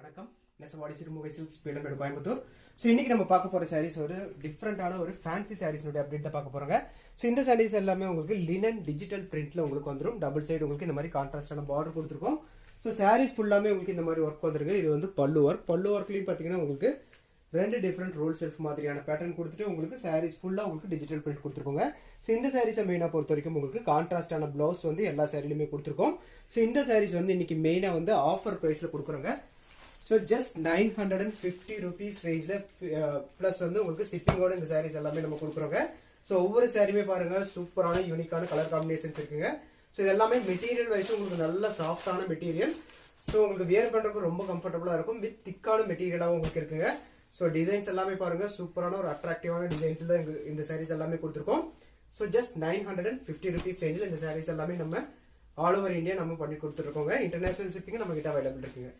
வணக்கம். நெசவாடி Sirumugai silks Peelamedu Coimbatore. So இன்னைக்கு நம்ம பார்க்க போற சாரீஸ் ஒரு டிஃப்ரெண்டான ஒரு ஃபேன்சி சாரீஸ்னுடைய அப்டேட் பார்க்க போறோங்க. ஸோ இந்த சாரீஸ் எல்லாமே உங்களுக்கு லினன் டிஜிட்டல் பிரிண்ட்ல உங்களுக்கு வந்துடும். டபுள் சைடு உங்களுக்கு இந்த மாதிரி கான்ட்ராஸ்டான பார்டர் கொடுத்துருக்கோம். ஸோ சாரீஸ் ஃபுல்லாமே உங்களுக்கு இந்த மாதிரி ஒர்க் வந்துருக்கு. இது வந்து பல்லு ஒர்க்லையும் பார்த்தீங்கன்னா உங்களுக்கு ரெண்டு டிஃப்ரெண்ட் ரோல் செல்ஃப் மாதிரியான பேட்டர்ன் கொடுத்துட்டு உங்களுக்கு சாரீஸ் ஃபுல்லா உங்களுக்கு டிஜிட்டல் பிரிண்ட் கொடுத்துருக்கோங்க. ஸோ இந்த சாரீஸை மெயினா பொறுத்த வரைக்கும் உங்களுக்கு கான்ட்ராஸ்டான பிளவுஸ் வந்து எல்லா சாரிலுமே கொடுத்துருக்கோம். ஸோ இந்த சாரீஸ் வந்து இன்னைக்கு மெயினா வந்து ஆஃபர் பிரைஸ்ல கொடுக்குறோங்க. ஸோ ஜஸ்ட் 950 rupees ரேஞ்சில் ப்ளஸ் வந்து உங்களுக்கு ஷிப்பிங்கோட இந்த சாரீஸ் எல்லாமே நம்ம கொடுக்குறோங்க. ஸோ ஒவ்வொரு சாரியுமே பாருங்க சூப்பரான யூனிக்கான கலர் காம்பினேஷன்ஸ் இருக்குங்க. ஸோ இது எல்லாமே மெட்டீரியல் வைஸ் உங்களுக்கு நல்ல சாஃப்டான மெட்டீரியல். ஸோ உங்களுக்கு வியர் பண்ணுறதுக்கு ரொம்ப கம்ஃபர்டபுளாக இருக்கும். வித் திக்கான மெட்டீரியலாகவும் உங்களுக்கு இருக்குங்க. ஸோ டிசைன்ஸ் எல்லாமே பாருங்க சூப்பரான ஒரு அட்ராக்டிவான டிசைன்ஸ் தான் இந்த சாரீஸ் எல்லாமே கொடுத்துருக்கோம். ஸோ ஜஸ்ட் 950 rupees ரேஞ்சில் இந்த சாரீஸ் எல்லாமே நம்ம ஆல் ஓவர் இந்தியா நம்ம பண்ணி கொடுத்துருக்கோங்க. இன்டர்நேஷனல் ஷிப்பிங் நம்ம கிட்ட அவைலபிள் இருக்குங்க.